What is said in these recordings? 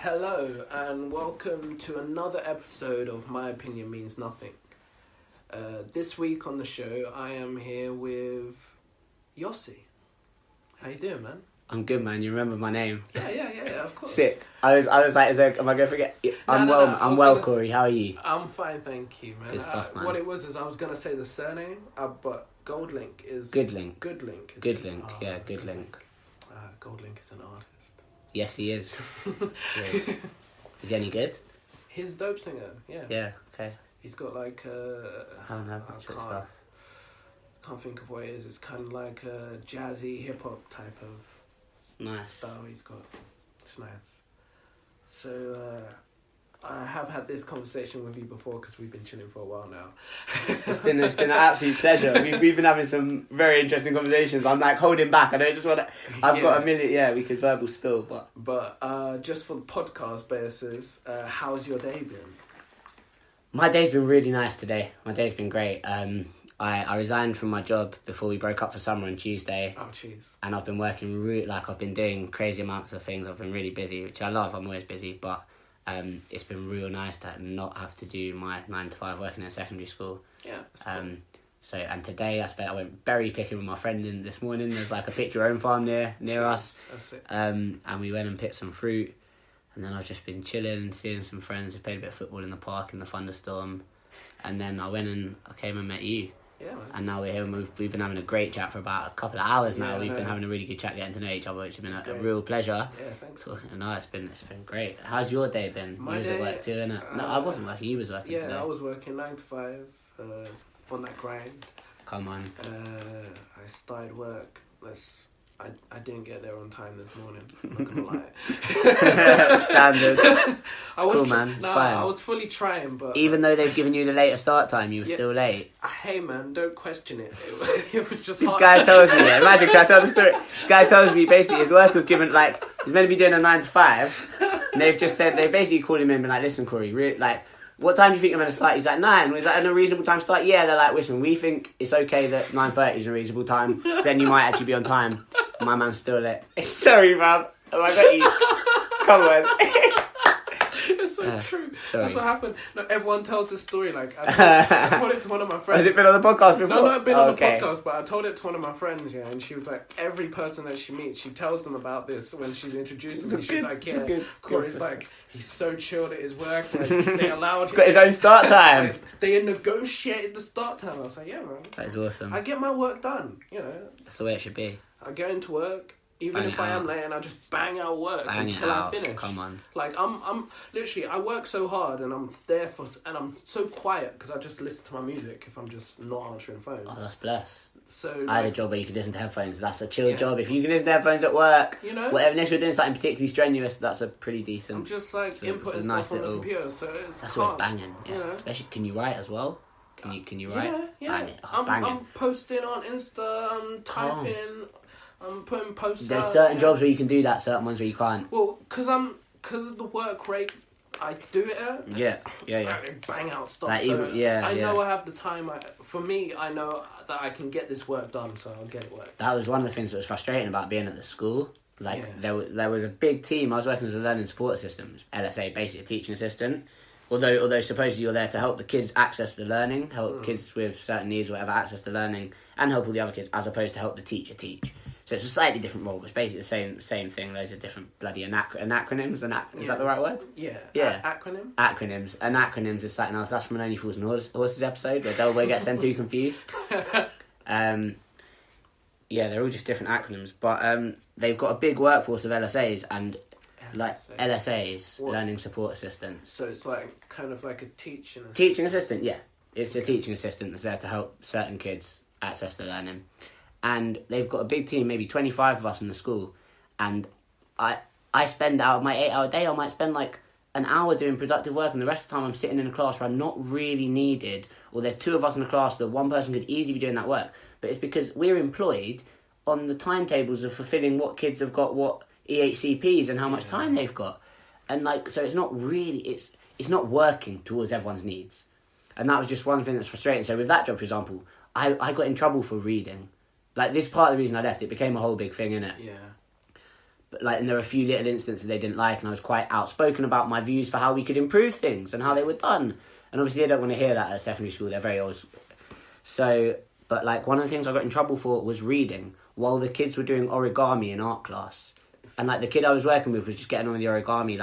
Hello and welcome to another episode of My Opinion Means Nothing. This week on the show, I am here with Yossi. How you doing, man? I'm good, man. You remember my name? Yeah, of course. Sick. I was like, am I going to forget? I'm well, Corey. How are you? I'm fine, thank you, man. Good stuff, man. What it was is I was going to say the surname, but Goldlink is... Goodlink. Goodlink. Goodlink, yeah, Goodlink. Goldlink is an artist. Yes, he is. Is he any good? He's a dope singer, yeah. Yeah, okay. He's got like I don't know much stuff. Can't think of what it is. It's kind of like a jazzy hip hop type of style he's got. It's nice. So I have had this conversation with you before because we've been chilling for a while now. It's been an absolute pleasure. We've been having some very interesting conversations. I'm like holding back. I don't just want to. I've got a million. Yeah, we could verbal spill, but just for the podcast basis, how's your day been? My day's been really nice today. My day's been great. I resigned from my job before we broke up for summer on Tuesday. Oh, jeez. And I've been working I've been doing crazy amounts of things. I've been really busy, which I love. I'm always busy, but it's been real nice to not have to do my 9 to 5 working in a secondary school. Yeah. Cool. So and today I went berry picking with my friend this morning. There's like a pick your own farm near us. That's it. And we went and picked some fruit. And then I've just been chilling and seeing some friends. We played a bit of football in the park in the thunderstorm. And then I came and met you. Yeah, man. And now we're here and we've been having a great chat for about a couple of hours now. Yeah, We've been having a really good chat, getting to know each other, which has been a great. real pleasure. Yeah, thanks. So, no, it's been great. How's your day been? My you was day, at work too, innit? No, I wasn't working. You was working today. I was working 9 to 5 on that grind. Come on. I started work. I didn't get there on time this morning. I'm not gonna lie. Standard. Cool, man. It's fine. I was fully trying, but even though they've given you the later start time, you were still late. Hey, man, don't question it. It was just. This hard. guy tells me. Imagine, can I tell the story? This guy tells me basically his work was given he's meant to be doing a 9 to 5, and they've basically called him in and been like, listen, Corey, what time do you think I'm going to start? He's like, 9. Was that a reasonable time to start? Yeah, they're like, listen, we think it's okay that 9:30 is a reasonable time, so then you might actually be on time. My man's still late. Sorry, man. Oh, I got you. Come on. It's so true. Sorry. That's what happened. No, everyone tells this story. I told it to one of my friends. Has it been on the podcast before? No, not been on the podcast, but I told it to one of my friends, and she was like, every person that she meets, she tells them about this when she's introducing me. She's like, yeah, Corey's like, he's so chilled at his work. They allowed He's got his own start time. They negotiated the start time. I was like, yeah, man. That is awesome. I get my work done, That's the way it should be. I go into work. Even if I am late, and I just bang out work until I finish. Come on. I'm literally, I work so hard, and I'm there and I'm so quiet because I just listen to my music if I'm just not answering phones. Oh, that's blessed. So I had a job where you could listen to headphones. That's a chill job. If you can listen to headphones at work, whatever, unless you're doing something particularly strenuous, that's a pretty decent. I'm just inputting stuff on the computer, so that's always banging. Yeah. Especially, can you write as well? Can you write? Yeah. Bang it. Oh, I'm posting on Insta. I'm typing. I'm putting posts There's out, certain jobs where you can do that, certain ones where you can't. Well, because of the work rate I do it at. Yeah. I bang out stuff. I know I have the time. For me, I know that I can get this work done, so I'll get it worked. That was one of the things that was frustrating about being at the school. There was a big team. I was working as a learning support assistant, LSA, basically a teaching assistant. Although supposedly you're there to help the kids access the learning, help kids with certain needs, whatever, access the learning, and help all the other kids, as opposed to help the teacher teach. So it's a slightly different role, but it's basically the same thing. Loads of different bloody acronyms. Is that the right word? Yeah. Acronym? Acronyms. And acronyms is something else. That's from an Only Fools and Horses episode where Delboy gets them too confused. They're all just different acronyms. But they've got a big workforce of LSAs and LSAs, learning support assistants. So it's kind of like a teaching assistant. Teaching assistant, yeah. It's a teaching assistant that's there to help certain kids access the learning. And they've got a big team, maybe 25 of us in the school. And I spend out of my 8-hour day, I might spend an hour doing productive work, and the rest of the time I'm sitting in a class where I'm not really needed, or there's 2 of us in the class that one person could easily be doing that work. But it's because we're employed on the timetables of fulfilling what kids have got, what EHCPs and how much time they've got. And so it's not really, it's not working towards everyone's needs. And that was just one thing that's frustrating. So with that job, for example, I got in trouble for reading. This part of the reason I left, it became a whole big thing, innit? Yeah. But and there were a few little instances they didn't like, and I was quite outspoken about my views for how we could improve things and how they were done. And obviously they don't want to hear that at secondary school. They're very old. So, but one of the things I got in trouble for was reading while the kids were doing origami in art class. And the kid I was working with was just getting on with the origami,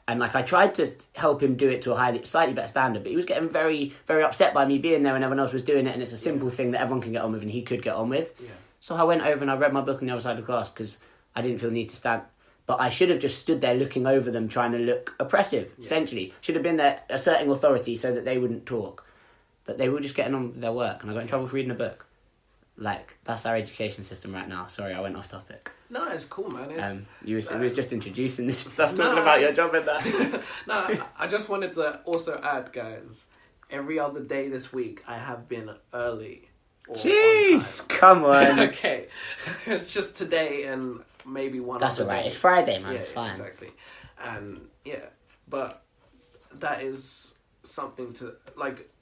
and I tried to help him do it to a slightly better standard, but he was getting very, very upset by me being there when everyone else was doing it, and it's a simple thing that everyone can get on with and he could get on with. Yeah. So I went over and I read my book on the other side of the class because I didn't feel the need to stand. But I should have just stood there looking over them, trying to look oppressive, essentially. Should have been there asserting authority so that they wouldn't talk. But they were just getting on with their work, and I got in trouble for reading a book. That's our education system right now. Sorry, I went off topic. No, it's cool, man. It was just introducing this stuff, talking about your job and that. No, I just wanted to also add, guys, every other day this week I have been early. Jeez, come on. Okay, just today and maybe one. That's alright. It's Friday, man. Yeah, it's fine. Exactly, and but that is something to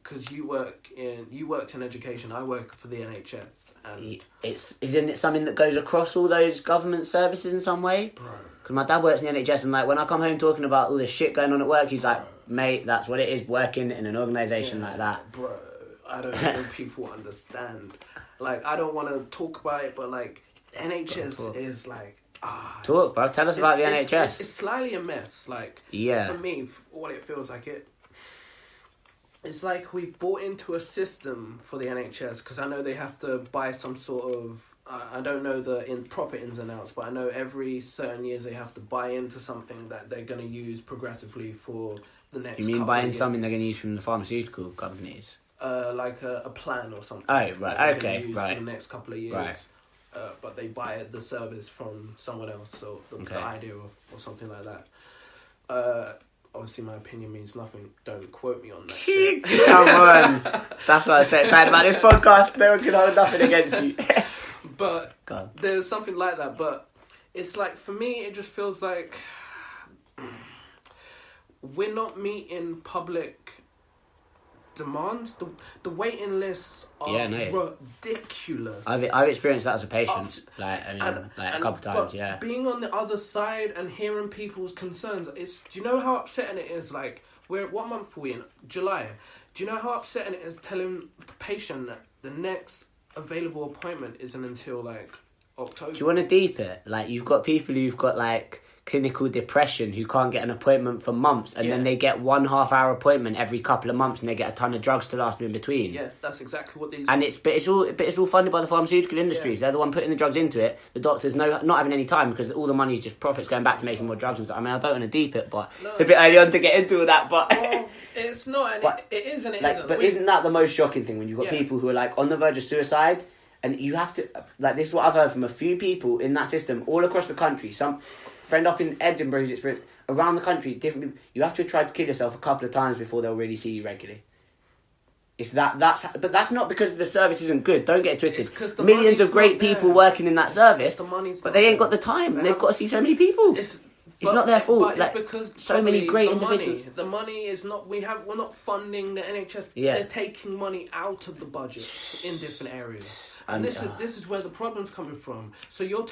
because you worked in education. I work for the NHS, and isn't it something that goes across all those government services in some way? Bro, because my dad works in the NHS, and when I come home talking about all this shit going on at work, he's like, "Mate, that's what it is working in an organisation like that." Bro, I don't think people understand. I don't want to talk about it, but NHS is talk, bro. Tell us about the NHS. It's slightly a mess. For me, what it feels like it's we've bought into a system for the NHS, because I know they have to buy some sort of. I don't know the proper ins and outs, but I know every certain years they have to buy into something that they're going to use progressively for the next. You mean buying something they're going to use from the pharmaceutical companies? A plan or something. Oh, right, okay, right. For the next couple of years. Right. But they buy the service from someone else, so the idea or something like that. Obviously, my opinion means nothing. Don't quote me on that shit. Come on. That's why I'm so excited about this podcast. No one can hold nothing against you. But there's something like that. But it's for me, it just feels like we're not meeting public demands. The waiting lists are ridiculous. I've experienced that as a patient, a couple times. Yeah, being on the other side and hearing people's concerns, do you know how upsetting it is? What month are we in? July. Do you know how upsetting it is telling a patient that the next available appointment isn't until October? Do you want to deep it? You've got people who've got clinical depression who can't get an appointment for months, and then they get 1.5 hour appointment every couple of months, and they get a ton of drugs to last them in between. Yeah, that's exactly what these. And it's all funded by the pharmaceutical industries. Yeah. They're the one putting the drugs into it. The doctors not having any time because all the money is just profits going back to making more drugs and stuff. I mean, I don't want to deep it, but it's a bit early on to get into all that. But it's not. And it is, and it isn't. But isn't that the most shocking thing when you've got people who are on the verge of suicide? And you have to this is what I've heard from a few people in that system all across the country. Some friend up in Edinburgh who's experienced around the country, different people, you have to try to kill yourself a couple of times before they'll really see you regularly. But that's not because the service isn't good. Don't get it twisted. It's millions of great people working in that service, but they ain't got the time. They've got to see so many people. It's not their fault. But it's because so many great individuals. The money is not. We're not funding the NHS. Yeah. They're taking money out of the budget in different areas. And this is where the problem's coming from. So you're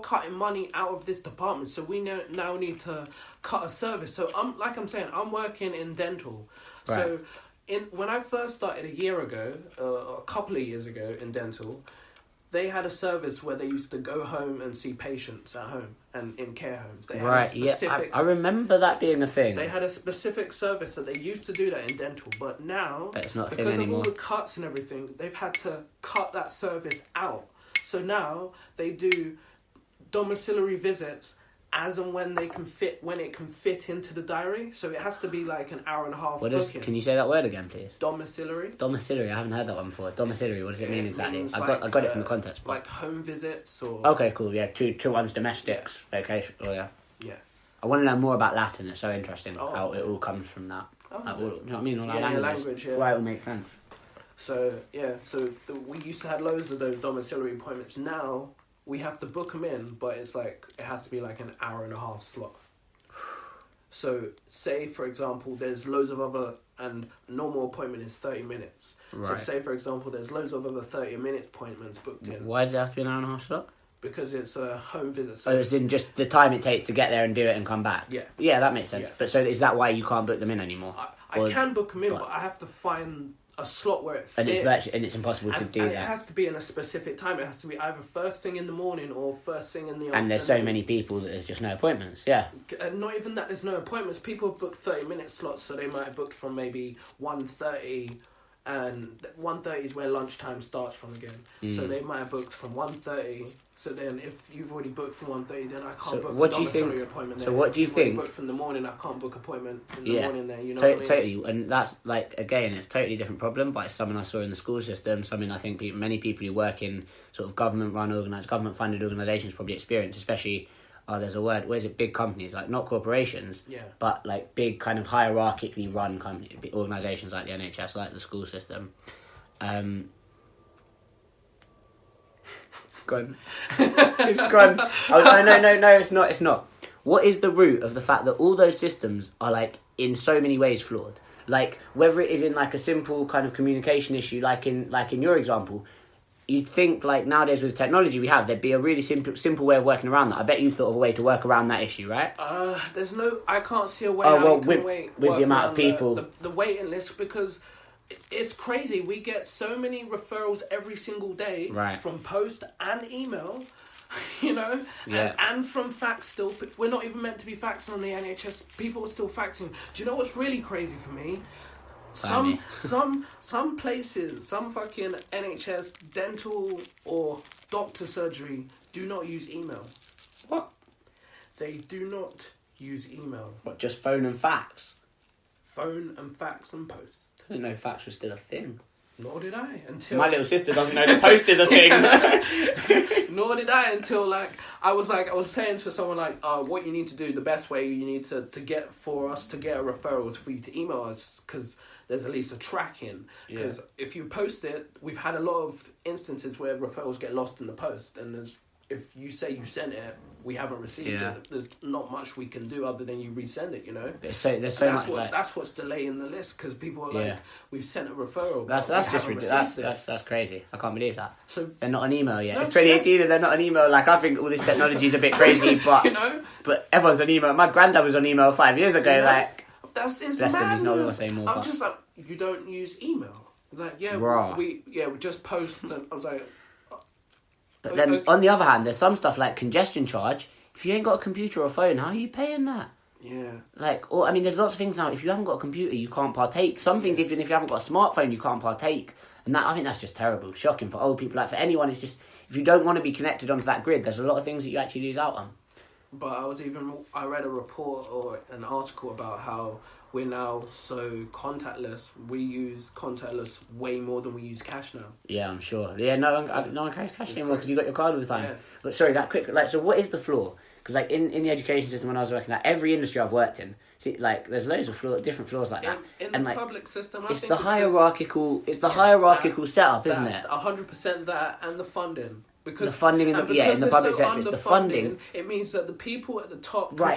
cutting money out of this department. So we now need to cut a service. So I'm working in dental. Right. So when I first started a couple of years ago in dental, they had a service where they used to go home and see patients at home and in care homes. They had I remember that being a thing. They had a specific service that they used to do that in dental, but now, it's not a because thing of anymore. all the cuts and everything, they've had to cut that service out. So now they do domiciliary visits as and when it can fit into the diary. So it has to be an hour and a half booking. Can you say that word again, please? Domiciliary. Domiciliary. I haven't heard that one before. Domiciliary. What does it mean exactly? I got it from the context. Like home visits or. Okay, cool. Yeah, two ones domestics. Okay. Oh yeah. Yeah. I want to learn more about Latin. It's so interesting how it all comes from that. Oh, you know what I mean? All our language. Why it all makes sense. So we used to have loads of those domiciliary appointments. Now we have to book them in, but it's it has to be an hour and a half slot. So say, for example, there's loads of other, and normal appointment is 30 minutes. Right. So say, for example, there's loads of other 30-minute appointments booked in. Why does it have to be an hour and a half slot? because it's a home visit. So it's in just the time it takes to get there and do it and come back. Yeah, that makes sense. Yeah. But so is that why you can't book them in anymore? I can book them in, but I have to find a slot where it fits. And it's impossible to do that. It has to be in a specific time. It has to be either first thing in the morning or first thing in the afternoon. And there's so many people that there's just no appointments, yeah. Not even that there's no appointments. People have booked 30-minute slots, so they might have booked from maybe 1:30, and 1:30 is where lunchtime starts from again. So they might have booked from 1:30. So then, if you've already booked from 1:30, then I can't book a domiciliary appointment there. So what do you think? Booked from the morning, I can't book appointment in the morning there. You know what I mean? Totally, and that's like again, it's a totally different problem. But it's something I saw in the school system. Something I think many people who work in sort of government-funded organisations probably experience, especially. Oh, there's a word. Where is it? Big companies, like not corporations, but like big kind of hierarchically run organisations like the NHS, like the school system. It's gone. It's gone. No, it's not. What is the root of the fact that all those systems are like in so many ways flawed? Like whether it is in like a simple kind of communication issue, like in your example. You'd think, like, nowadays with the technology we have, there'd be a really simple way of working around that. I bet you thought of a way to work around that issue, right? I can't see a way how you can with the amount of people. The waiting list, because it's crazy. We get so many referrals every single day from post and email, you know, and from fax still. We're not even meant to be faxing on the NHS. People are still faxing. Do you know what's really crazy for me? Some places, some fucking NHS dental or doctor surgery do not use email. What? They do not use email. What, just phone and fax? Phone and fax and post. I didn't know fax was still a thing. Nor did I until... My little sister doesn't know the post is a thing. Nor did I until, I was saying to someone, what you need to do, the best way you need to get for us to get a referral is for you to email us, because there's at least a tracking. Because if you post it, we've had a lot of instances where referrals get lost in the post, and if you say you sent it, we haven't received it. There's not much we can do other than you resend it, you know. That's what's delaying the list, because people are like, we've sent a referral. That's just ridiculous. That's crazy. I can't believe that. So they're not an email yet. It's 2018 and they're not an email. Like, I think all this technology is a bit crazy, but you know, but everyone's an email. My granddad was on email 5 years ago. You know? Like, it's madness. He's not going to say more. I'm just like, you don't use email. Like, we just post. And I was like. But then, on the other hand, there's some stuff like congestion charge. If you ain't got a computer or a phone, how are you paying that? Yeah. There's lots of things now. If you haven't got a computer, you can't partake. Some things, even if you haven't got a smartphone, you can't partake. And I think that's just terrible. Shocking for old people. Like, for anyone, it's just... If you don't want to be connected onto that grid, there's a lot of things that you actually lose out on. But I read a report or an article about how we're now so contactless. We use contactless way more than we use cash now. Yeah, I'm sure. Yeah, no one carries cash anymore because you got your card all the time. Yeah. But sorry, that quick. So what is the flaw? Because in the education system when I was working at every industry I've worked in, there's loads of different flaws like that. In the public system, it's the hierarchical setup, isn't it? 100% that, and the funding. Because the funding in the public sector, it's the funding. It means that the people at the top but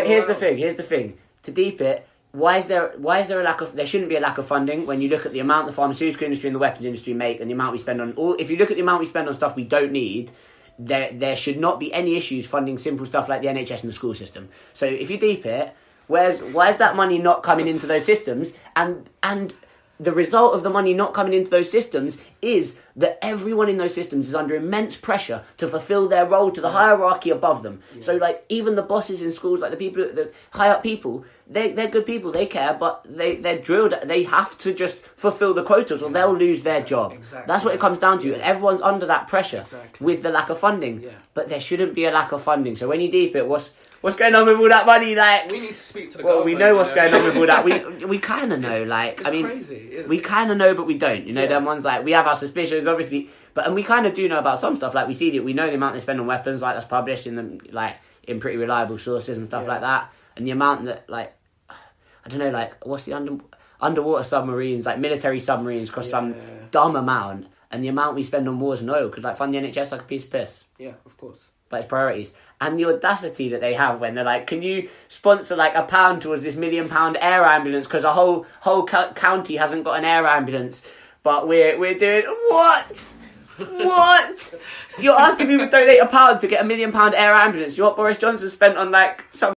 here's the thing. To deep it, why is there a lack of? There shouldn't be a lack of funding when you look at the amount the pharmaceutical industry and the weapons industry make, and the amount we spend on all. If you look at the amount we spend on stuff we don't need, there should not be any issues funding simple stuff like the NHS and the school system. So if you deep it, why is that money not coming into those systems? And the result of the money not coming into those systems is that everyone in those systems is under immense pressure to fulfill their role to the hierarchy above them. Yeah. So, even the bosses in schools, the high up people, they're good people, they care, but they're drilled, they have to just fulfill the quotas or they'll lose their job. Exactly. That's what it comes down to, and everyone's under that pressure with the lack of funding. Yeah. But there shouldn't be a lack of funding. So when you deep it, what's going on with all that money? We need to speak to the government. Well, we know what's going on with all that. We kind of know. It's crazy. We kind of know, but we don't. You know, them ones we have our suspicions, obviously, and we kind of do know about some stuff. Like we see that we know the amount they spend on weapons, that's published in in pretty reliable sources and stuff like that, and the amount that I don't know, what's the underwater submarines, military submarines, cost some dumb amount, and the amount we spend on wars and oil could fund the NHS like a piece of piss. Yeah, of course. But it's priorities. And the audacity that they have when they're like, can you sponsor £1 towards this £1 million air ambulance because a whole county hasn't got an air ambulance, but we're doing what? What? You're asking me to donate £1 to get £1 million air ambulance? You know what Boris Johnson spent on like some